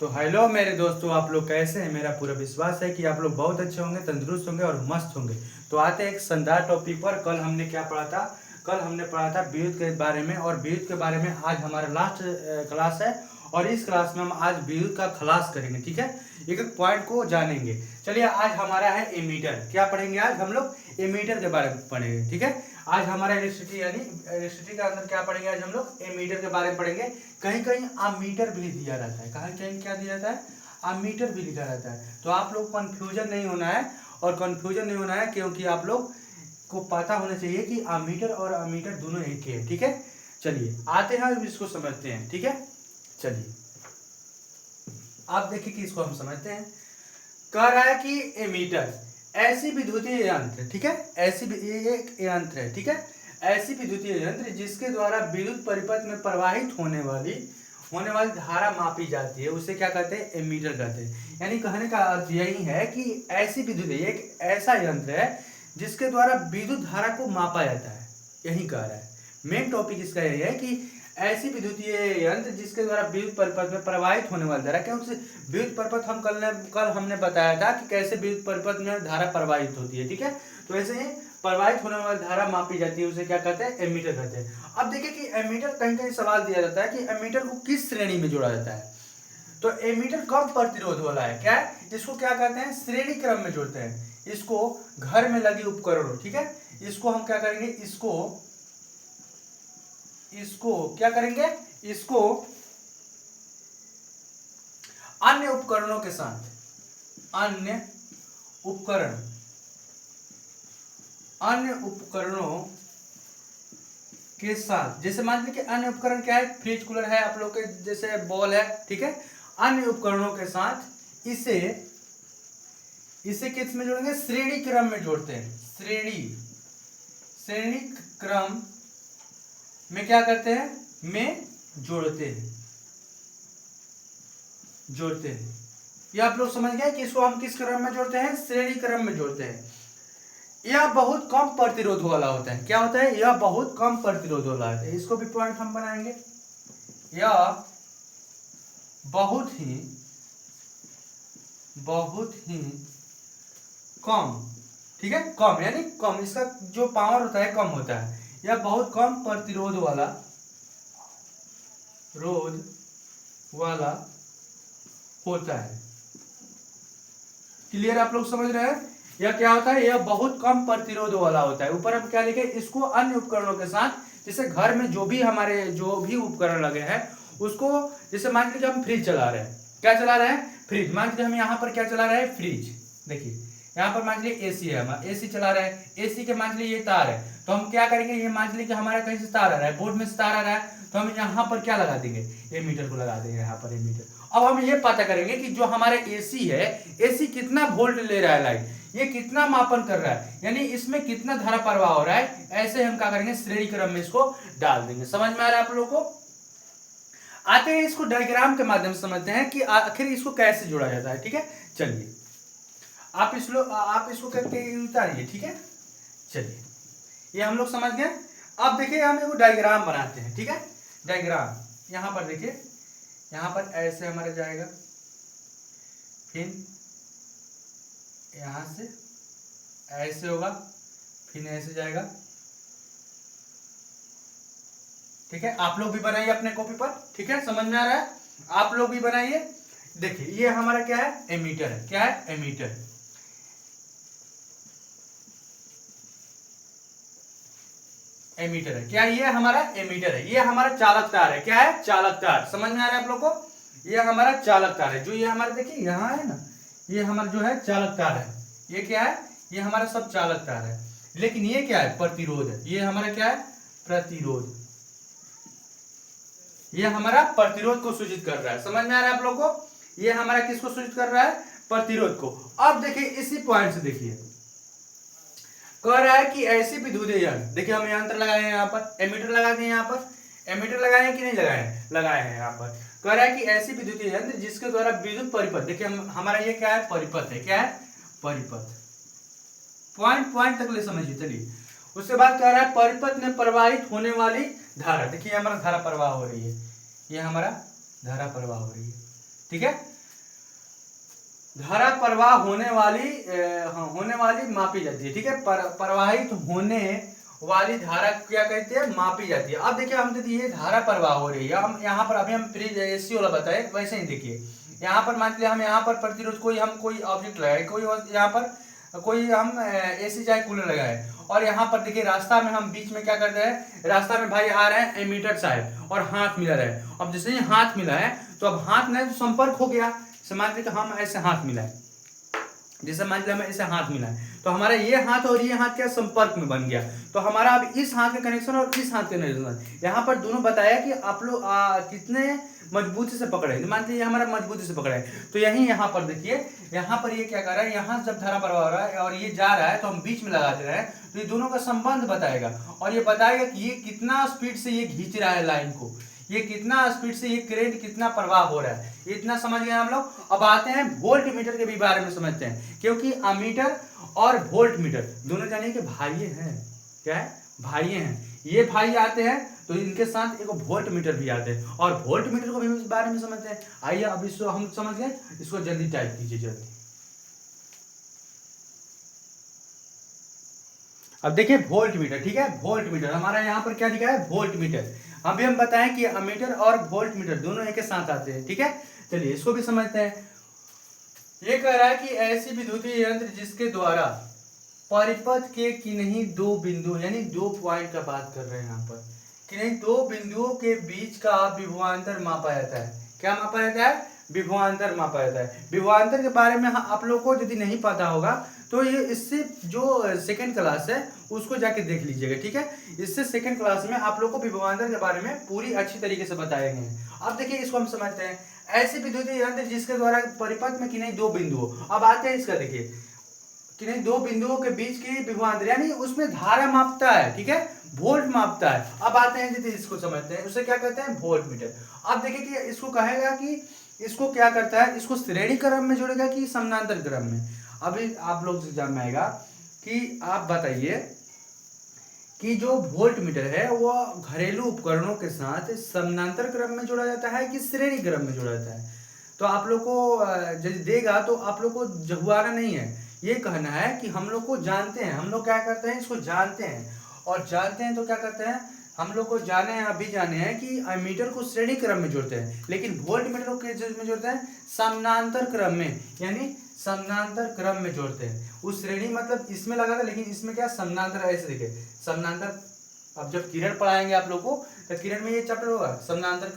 तो हेलो मेरे दोस्तों, आप लोग कैसे हैं। मेरा पूरा विश्वास है कि आप लोग बहुत अच्छे होंगे, तंदुरुस्त होंगे और मस्त होंगे। तो आते हैं एक शानदार टॉपिक पर। कल हमने क्या पढ़ा था? कल हमने पढ़ा था विद्युत के बारे में, और विद्युत के बारे में आज हमारा लास्ट क्लास है। और इस क्लास में हम आज विद्युत का खलास करेंगे, ठीक है। एक एक पॉइंट को जानेंगे। चलिए, आज हमारा है एमीटर। क्या पढ़ेंगे आज हम लोग? एमीटर के बारे में पढ़ेंगे, ठीक है। आज हमारा इलेक्ट्रिसिटी यानी इलेक्ट्रिसिटी के अंदर क्या पढ़ेंगे? आज हम लोग एमीटर के बारे में पढ़ेंगे। कहीं कहीं अमीटर भी दिया रहता है, कहीं कहीं क्या दिया रहता है? अमीटर भी लिखा रहता है। तो आप लोग कंफ्यूजन नहीं होना है, और कंफ्यूजन नहीं होना है क्योंकि आप लोग को पता होना चाहिए कि अमीटर और अमीटर दोनों एक ही है, ठीक है। चलिए आते हैं, अब इसको समझते हैं, ठीक है। चलिए आप देखिए कि इसको हम समझते हैं। कह रहा है कि एमीटर ऐसी विद्युतीय यंत्र, ठीक है, ऐसी ये एक यंत्र है, ठीक है। ऐसी विद्युतीय यंत्र जिसके द्वारा विद्युत परिपथ में प्रवाहित होने वाली धारा मापी जाती है, उसे क्या कहते हैं? एमीटर कहते हैं। यानी कहने का अर्थ यही है कि ऐसी विद्युत एक ऐसा यंत्र है जिसके द्वारा विद्युत धारा को मापा जाता है, यही कह रहा है। मेन टॉपिक इसका यही है कि ऐसी विद्युतीय यंत्र जिसके द्वारा विद्युत परिपथ में प्रवाहित होने वाली धारा, क्योंकि विद्युत परिपथ हम कल हमने बताया था कि कैसे विद्युत परिपथ में धारा प्रवाहित होती है, ठीक है। तो ऐसे ही प्रवाहित होने वाली धारा मापी जाती है, उसे क्या कहते हैं? एमीटर कहते हैं। अब देखिए कि एमीटर, कहीं कहीं सवाल दिया जाता है कि एमीटर को किस श्रेणी में जोड़ा जाता है। तो एमीटर कम प्रतिरोध वाला है, क्या है? इसको क्या कहते हैं? श्रेणी क्रम में जोड़ते हैं। इसको घर में लगे उपकरणों, ठीक है, इसको हम क्या करेंगे? इसको क्या करेंगे? इसको अन्य उपकरणों के साथ, अन्य उपकरणों के साथ, जैसे मान लीजिए कि अन्य उपकरण क्या है? फ्रिज, कूलर है, आप लोग के जैसे बॉल है, ठीक है। अन्य उपकरणों के साथ इसे किस में जोड़ेंगे? श्रेणी क्रम में जोड़ते हैं। श्रेणी क्रम में क्या करते हैं? में जोड़ते हैं। ये आप लोग समझ गए कि इसको हम किस क्रम में जोड़ते हैं? श्रेणी क्रम में जोड़ते हैं। यह बहुत कम प्रतिरोध वाला होता है। क्या होता है? यह बहुत कम प्रतिरोध वाला है। इसको भी पॉइंट हम बनाएंगे। यह बहुत ही कम, ठीक है, कम यानी कम, इसका जो पावर होता है कम होता है। यह बहुत कम प्रतिरोध वाला होता है। क्लियर? आप लोग समझ रहे हैं? यह क्या होता है? यह बहुत कम प्रतिरोध वाला होता है। ऊपर हम क्या लिखे? इसको अन्य उपकरणों के साथ, जैसे घर में जो भी उपकरण लगे हैं उसको, जैसे मान लीजिए हम फ्रिज चला रहे हैं। क्या चला रहे हैं? फ्रिज। मान लीजिए हम यहाँ पर क्या चला रहे हैं? फ्रिज। देखिए यहाँ पर मान लीजिए एसी है, हम एसी चला रहे हैं। एसी के मान लीजिए ये तार है, तो हम क्या करेंगे? ये मान लीजिए कि हमारा कहीं से तार आ रहा है, बोर्ड में से तार आ रहा है, तो हम यहाँ पर क्या लगा देंगे? एमीटर को लगा देंगे, यहाँ पर एमीटर। अब हम ये पता करेंगे कि जो हमारे एसी है, एसी कितना वोल्ट ले रहा है लाइट, ये कितना मापन कर रहा है, यानी इसमें कितना धारा प्रवाह हो रहा है। ऐसे हम क्या करेंगे? श्रेणी क्रम में इसको डाल देंगे। समझ में आ रहा है आप लोगों को? आते हैं इसको डायग्राम के माध्यम से समझते हैं कि आखिर इसको कैसे जोड़ा जाता है, ठीक है। चलिए आप इसको करके उतारिए, ठीक है। चलिए ये हम लोग समझ गए। अब देखिए हम एक डायग्राम बनाते हैं, ठीक है। डायग्राम यहाँ पर देखिए, यहाँ पर ऐसे हमारा जाएगा, फिर यहाँ से ऐसे होगा, फिर ऐसे जाएगा, ठीक है। आप लोग भी बनाइए अपने कॉपी पर, ठीक है। समझ में आ रहा है? आप लोग भी बनाइए। देखिए ये हमारा क्या है? एमीटर है। क्या है? एमीटर। एमीटर है। क्या ये हमारा एमीटर है? ये हमारा चालक तार है। क्या है? चालक तार। समझ में आ रहा है आप लोग को? ये हमारा चालक तार है। जो ये हमारा देखिए यहाँ है ना, ये हमारा जो है चालक तार है। ये क्या है? ये हमारा सब चालक तार है। लेकिन ये क्या है? प्रतिरोध है। ये हमारा क्या है? प्रतिरोध। ये हमारा प्रतिरोध को सूचित कर रहा है। समझ में आ रहा है आप लोग को? ये हमारा किसको सूचित कर रहा है? प्रतिरोध को। अब देखिए इसी पॉइंट से देखिए, कह रहा है कि ऐसी विद्युतीय यंत्र, देखिए हम यंत्र लगाए हैं यहाँ पर, एमीटर लगा दिए यहाँ पर। एमीटर लगाए हैं कि नहीं लगाए हैं? लगाए हैं यहाँ पर। कह रहा है कि ऐसी विद्युतीय यंत्र जिसके द्वारा विद्युत परिपथ, देखिए हमारा ये क्या है? परिपथ है। क्या है? परिपथ। पॉइंट तक ले समझिए। चलिए उसके बाद कह रहा है परिपथ में प्रवाहित होने वाली धारा। देखिए हमारा धारा प्रवाह हो रही है, ये हमारा धारा प्रवाह हो रही है, ठीक है। धारा प्रवाह होने वाली मापी जाती है, ठीक है। प्रवाहित होने वाली धारा क्या कहते हैं, मापी जाती है। अब देखिए हम यदि ये धारा प्रवाह हो रही है, हम यहाँ पर अभी हम फ्रिज एसी वाला बताए वैसे ही देखिए, यहाँ पर मान लिया हम यहाँ पर प्रतिरोध कोई ऑब्जेक्ट लगाए, कोई यहाँ पर कोई हम एसी चाहे कूलर लगाए, और यहाँ पर देखिए रास्ता में हम बीच में क्या करते हैं, रास्ता में भाई आ रहे हैं एमीटर साहब और हाथ मिला रहे। अब जैसे ही हाथ मिला है तो अब हाथ में तो संपर्क हो गया, मान लीजिए हम ऐसे हाथ मिलाए, जैसे मान लिया हमें ऐसे हाथ मिला है तो हमारा ये हाथ और ये हाथ क्या संपर्क में बन गया, तो हमारा अब इस हाथ का कनेक्शन और इस हाथ का कनेक्शन, यहाँ पर दोनों बताया कि आप लोग कितने मजबूती से पकड़े। मान लीजिए हमारा मजबूती से पकड़ा है, तो यही यहाँ पर देखिए, यहाँ पर ये क्या कर रहा है, यहाँ जब धारा प्रवाह हो रहा है और ये जा रहा है तो हम बीच में लगा दे रहे हैं, तो ये दोनों का संबंध बताएगा और ये बताएगा कि ये कितना स्पीड से ये खींच रहा है लाइन को, ये कितना स्पीड से ये करंट कितना प्रवाह हो रहा है, इतना समझ गए हम लोग। अब आते हैं वोल्ट मीटर के भी बारे में समझते हैं, क्योंकि अमीटर और वोल्ट मीटर दोनों जानिए कि भाई हैं, क्या है, भाई हैं। ये भाई आते हैं तो इनके साथ एक वोल्ट मीटर भी आते हैं, और वोल्ट मीटर को भी इस बारे में समझते हैं। आइए अब इसको हम समझ गए, इसको जल्दी टाइप कीजिए जल्दी। अब देखिए वोल्ट मीटर, ठीक है, वोल्ट मीटर हमारा यहाँ पर क्या लिखा है, वोल्ट मीटर। अभी हम बताएं कि अमीटर और वोल्ट मीटर दोनों एक साथ आते हैं, ठीक है। चलिए इसको भी समझते हैं। ये कह रहा है कि ऐसी विद्युतीय यंत्र जिसके द्वारा परिपथ के किन्हीं दो बिंदु यानी 2 पॉइंट का बात कर रहे हैं यहाँ पर, किन्हीं 2 बिंदुओं के बीच का विभवांतर मापा जाता है। क्या मापा जाता है, विभवांतर मापा जाता है। विभवांतर के बारे में आप लोग को यदि नहीं पता होगा तो ये इससे जो सेकंड क्लास है उसको जाके देख लीजिएगा, ठीक है। इससे सेकंड क्लास में आप लोग को विभवांतर के बारे में पूरी अच्छी तरीके से बताए गए हैं। अब देखिए इसको हम समझते हैं। ऐसे विद्युतीय यंत्र जिसके द्वारा परिपथ में किन्हीं 2 बिंदुओं, अब आते हैं इसका, देखिए किन्हीं 2 बिंदुओं के बीच की विभवांतर यानी उसमें धारा मापता है, ठीक है, वोल्ट मापता है। अब आते हैं यदि इसको समझते हैं, उसे क्या कहते हैं, वोल्ट मीटर। अब देखिए कि इसको कहेगा कि इसको क्या करता है, इसको श्रेणी क्रम में जोड़ेगा कि समानांतर क्रम में। अभी आप लोग से जानना आएगा कि आप बताइए कि जो वोल्ट मीटर है वो घरेलू उपकरणों के साथ समानांतर क्रम में जोड़ा जाता है कि श्रेणी क्रम में जोड़ा जाता है। तो आप लोग को यदि देगा तो आप लोग को जहुआरा नहीं है, ये कहना है कि हम लोग को जानते हैं, हम लोग क्या करते हैं, इसको जानते हैं, और जानते हैं तो क्या करते हैं, हम लोग को जाने हैं, अभी जाने हैं कि एमीटर को श्रेणी क्रम में जोड़ते हैं, लेकिन वोल्ट मीटर को किस में जोड़ते हैं, समानांतर क्रम में, यानी समानांतर क्रम में जोड़ते हैं। उस श्रेणी मतलब इसमें लगा था, लेकिन इसमें क्या समानांतर, ऐसे देखिए समानांतर। अब जब किरण पढ़ाएंगे आप लोग को तो किरण में ये चैप्टर होगा समानांतर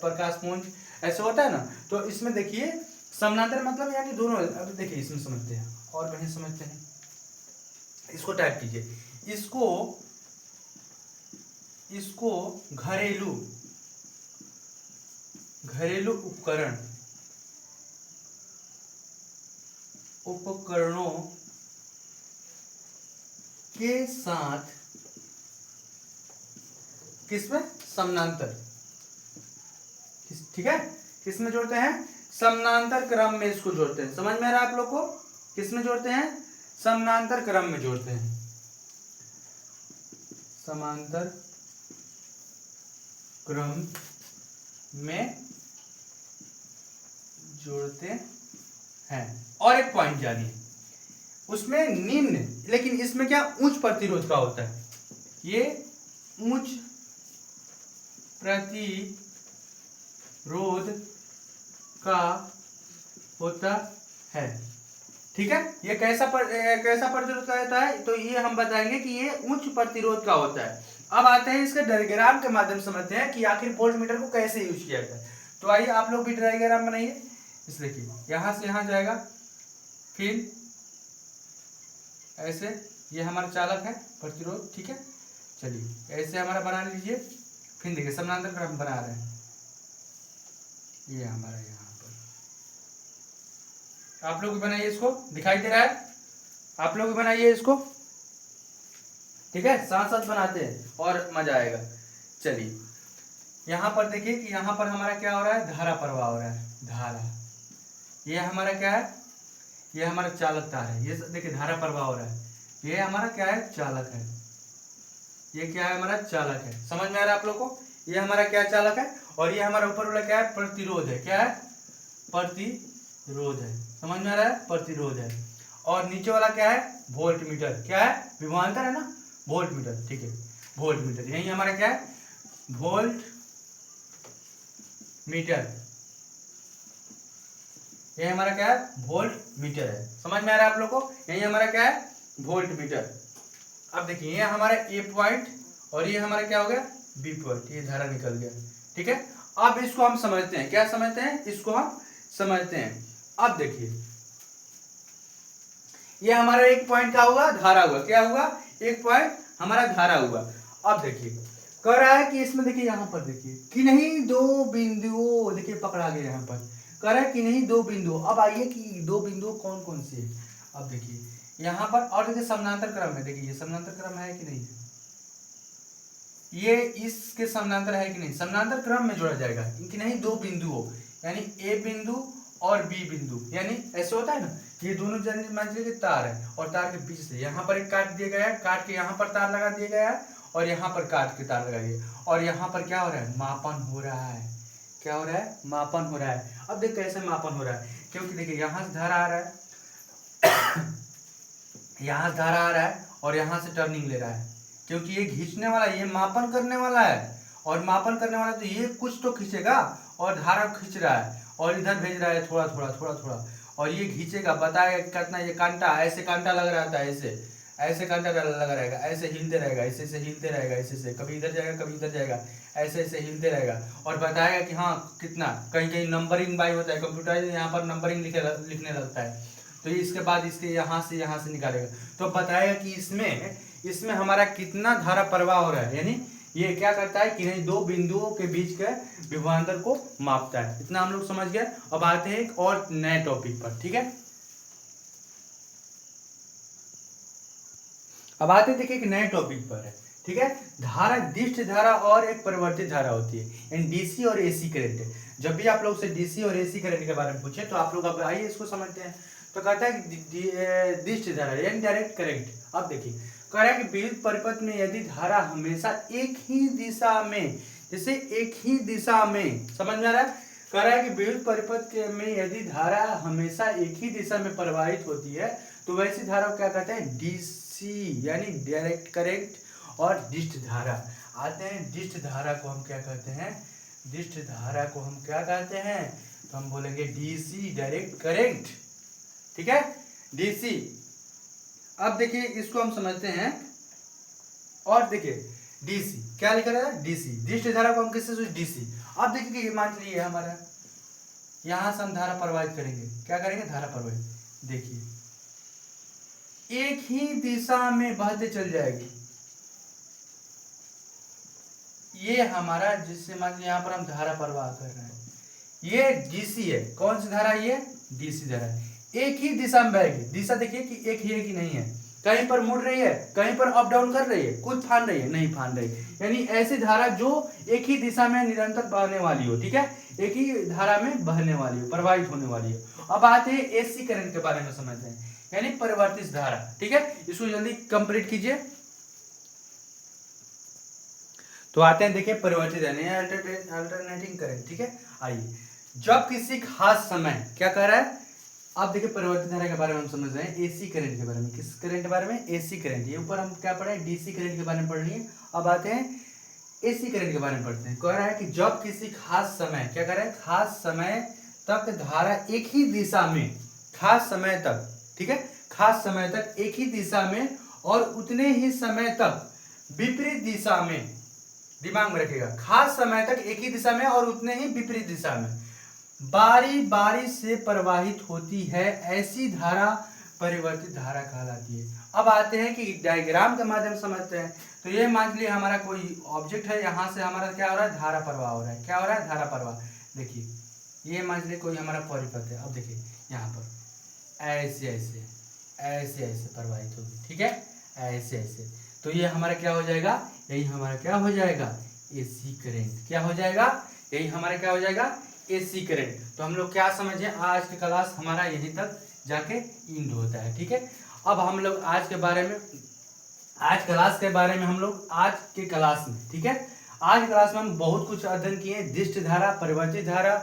प्रकाश पुंज ऐसे होता है ना, तो इसमें देखिए समानांतर मतलब यानी दोनों। अब देखिए इसमें समझते हैं और कहीं समझते हैं, इसको टाइप कीजिए, इसको घरेलू उपकरणों के साथ किसमें, समानांतर, ठीक है, किसमें जोड़ते हैं, समानांतर क्रम में इसको जोड़ते हैं। समझ में आ रहा है आप लोग को, किसमें जोड़ते हैं, समानांतर क्रम में जोड़ते हैं, समांतर क्रम में जोड़ते हैं। और एक पॉइंट जानिए, उसमें निम्न, लेकिन इसमें क्या उच्च प्रतिरोध का होता है, ये उच्च प्रतिरोध का होता है, ठीक है। ये कैसा प्रतिरोध का होता है, तो ये हम बताएंगे कि ये उच्च प्रतिरोध का होता है। अब आते हैं इसके डायग्राम के माध्यम से समझते हैं कि आखिर वोल्ट मीटर को कैसे यूज किया जाता है। तो आइए आप लोग भी डायग्राम बनाइए। इस देखिए यहाँ से यहाँ जाएगा, फिर ऐसे, ये हमारा चालक है प्रतिरोध, ठीक है। चलिए ऐसे हमारा बना लीजिए, फिर देखिए समानांतर क्रम बना रहे हैं, ये हमारा यहाँ पर, आप लोग भी बनाइए, इसको दिखाई दे रहा है, आप लोग भी बनाइए इसको, ठीक है, साथ साथ बनाते हैं और मजा आएगा। चलिए यहाँ पर देखिए कि यहाँ पर हमारा क्या हो रहा है, धारा प्रवाह हो रहा है, धारा, ये हमारा क्या है, ये हमारा चालक तार है, ये देखिए धारा प्रवाह हो रहा है, ये हमारा क्या है, चालक है, ये क्या है, हमारा चालक है। समझ में आ रहा है आप लोग को, ये हमारा क्या चालक है, और ये हमारा ऊपर वाला क्या है, प्रतिरोध है, क्या है, प्रतिरोध है। समझ में आ रहा है, प्रतिरोध है। और नीचे वाला क्या है, वोल्ट मीटर। क्या है, विभवांतर है ना, वोल्ट मीटर, ठीक है, वोल्ट मीटर। यही हमारा क्या है, वोल्ट मीटर। ये हमारा क्या है, वोल्ट मीटर है। समझ में आ रहा है आप लोग को, यही हमारा क्या है, वोल्ट मीटर। अब देखिए ये हमारा ए पॉइंट और ये हमारा क्या हो गया, बी पॉइंट, ये धारा निकल गया, ठीक है। अब इसको हम समझते हैं, क्या समझते हैं, इसको हम समझते हैं। अब देखिए ये हमारा एक पॉइंट का हुआ, धारा हुआ, क्या हुआ, एक पॉइंट हमारा धारा हुआ। अब देखिए कह रहा है कि इसमें देखिए यहाँ पर देखिए कि नहीं दो बिंदुओं, देखिए पकड़ा गया यहाँ पर, कह रहा है कि नहीं दो बिंदु। अब आइए कि दो बिंदु कौन कौन से है। अब देखिए यहाँ पर, और देखिए समानांतर क्रम है, देखिए ये समानांतर क्रम है कि नहीं, ये इसके समानांतर है कि नहीं, समानांतर क्रम में जोड़ा जाएगा कि नहीं दो बिंदु हो, यानी ए बिंदु और बी बिंदु, यानी ऐसे होता है ना, ये दोनों मान लीजिए तार है और तार के बीच से यहाँ पर एक काट दिया गया है, काट के यहाँ पर तार लगा दिया गया है और यहाँ पर काट के तार लगा दिया, और यहाँ पर क्या हो रहा है, मापन हो रहा है। क्या हो रहा है, मापन हो रहा है। अब देख कैसे मापन हो रहा है, क्योंकि देखिए यहाँ से धारा आ रहा है यहाँ से धारा आ रहा है और यहाँ से टर्निंग ले रहा है, क्योंकि ये खींचने वाला, ये मापन करने वाला है, और मापन करने वाला तो ये कुछ तो खींचेगा और धारा खींच रहा है और इधर भेज रहा है थोड़ा थोड़ा थोड़ा थोड़ा, और ये खींचेगा, बताएगा कितना, ये कांटा ऐसे कांटा लग रहा था, ऐसे ऐसे कांटा लगा रहेगा, ऐसे हिलते रहेगा, ऐसे ऐसे हिलते रहेगा, ऐसे से कभी इधर जाएगा कभी इधर जाएगा, ऐसे ऐसे हिलते रहेगा और बताएगा कि हाँ कितना, कहीं कहीं नंबरिंग बाई होता है, कंप्यूटर यहाँ पर नंबरिंग लिखने लगता है, तो इसके बाद इसके यहाँ से निकालेगा, तो बताएगा कि इसमें हमारा कितना धारा प्रवाह हो रहा है, यानी ये क्या करता है कि नहीं दो बिंदुओं के बीच के विभवांतर को मापता है। इतना हम लोग समझ गए। अब आते हैं एक और नए टॉपिक पर, ठीक है। अब आते देखिए एक नए टॉपिक पर है, ठीक है। धारा, दिष्ट धारा और एक परिवर्तित धारा होती है, यानी डीसी और एसी करंट। जब भी आप लोग से डीसी और एसी करंट के बारे में पूछे तो आप लोग अब आइए इसको समझते हैं। तो कहता है कि दिष्ट धारा यानी डायरेक्ट करंट। अब देखिए कह रहा है कि विद्युत परिपथ में यदि धारा हमेशा एक ही दिशा में, जैसे एक ही दिशा में, समझ में आ रहा है, कह रहा है कि विद्युत परिपथ में यदि धारा हमेशा एक ही दिशा में प्रवाहित होती है तो वैसी धारा को क्या कहते हैं, डीसी यानी डायरेक्ट करंट। और डिष्ट धारा आते हैं, डिष्ट धारा को हम क्या कहते हैं, डिष्ट धारा को हम क्या कहते हैं, तो हम बोलेंगे डीसी डायरेक्ट करंट, ठीक है, डीसी। अब देखिए इसको हम समझते हैं, और देखिए डीसी क्या लिखा रहा है, डीसी, डिष्ट धारा को हम किससे सोच, डीसी। अब देखिए ये मान लीजिए हमारा यहां से हम धारा प्रवाहित करेंगे, क्या करेंगे, धारा प्रवाहित, देखिए एक ही दिशा में बहते चल जाएगी, ये हमारा, जिससे मान लीजिए यहाँ पर हम धारा प्रवाह कर रहे हैं, ये डीसी है। कौन सी धारा, ये डीसी धारा है, एक ही दिशा में बहेगी। दिशा देखिए कि एक ही है कि नहीं है, कहीं पर मुड़ रही है, कहीं पर अप डाउन कर रही है, कुछ फान रही है, नहीं फान रही, यानी ऐसी धारा जो एक ही दिशा में निरंतर बहने वाली हो, ठीक है, एक ही धारा में बहने वाली हो, प्रवाहित होने वाली हो। अब आते हैं एसी करंट के बारे में समझते हैं, यानी परिवर्तित धारा, ठीक है। इसको जल्दी कंप्लीट कीजिए। तो आते हैं देखिए परिवर्तित यानी अल्टरनेटिंग करंट, ठीक है। आइए, जब किसी खास समय, क्या कह रहा है, अब देखिए परिवर्तित धारा के बारे में हम समझ रहे हैं, एसी करंट के बारे में। किस करंट के बारे में, एसी करंट। ये ऊपर हम क्या पढ़े, डीसी करंट के बारे में पढ़ लिए। अब आते हैं एसी करंट के बारे में पढ़ते हैं। कह रहा है कि जब किसी खास समय, क्या कह रहा है, खास समय तक धारा एक ही दिशा में, खास समय तक, ठीक है, खास समय तक एक ही दिशा में और उतने ही समय तक विपरीत दिशा में, दिमाग में रखिएगा, खास समय तक एक ही दिशा में और उतने ही विपरीत दिशा में बारी बारी से प्रवाहित होती है, ऐसी धारा परिवर्तित धारा कहलाती है। अब आते हैं कि डायग्राम के माध्यम से समझते हैं। तो ये मान लीजिए हमारा कोई ऑब्जेक्ट है, यहाँ से हमारा क्या हो रहा है, धारा प्रवाह हो रहा है। क्या हो रहा है, धारा प्रवाह। देखिए ये मान लीजिए कोई हमारा परिपथ है। अब देखिए यहाँ पर ऐसे ऐसे ऐसे ऐसे प्रवाहित होगी, ठीक है, ऐसे ऐसे। तो ये हमारा क्या हो जाएगा, यही हमारा क्या हो जाएगा, एसी करंट। क्या हो जाएगा, यही हमारा क्या हो जाएगा, एसी करंट। तो हम लोग क्या समझे, आज की क्लास हमारा यहीं तक जाके इंड होता है, ठीक है। अब हम लोग आज के बारे में, आज क्लास के बारे में हम लोग आज के क्लास में, ठीक है, आज क्लास में हम बहुत कुछ अध्ययन किए, दिष्ट धारा, परिवर्तित धारा,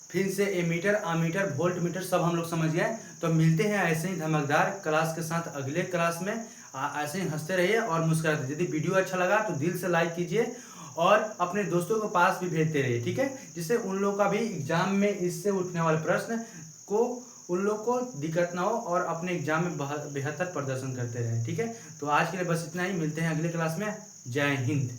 फिर से एमीटर, अमीटर, वोल्ट मीटर सब हम लोग समझ गए। तो मिलते हैं ऐसे ही धमाकेदार क्लास के साथ अगले क्लास में। ऐसे ही हंसते रहिए और मुस्कुराते रहिए। यदि वीडियो अच्छा लगा तो दिल से लाइक कीजिए और अपने दोस्तों के पास भी भेजते रहिए, ठीक है, जिससे उन लोगों का भी एग्जाम में इससे उठने वाले प्रश्न को उन लोग को दिक्कत ना हो और अपने एग्जाम में बेहतर प्रदर्शन करते रहें, ठीक है। तो आज के लिए बस इतना ही, मिलते हैं अगले क्लास में। जय हिंद।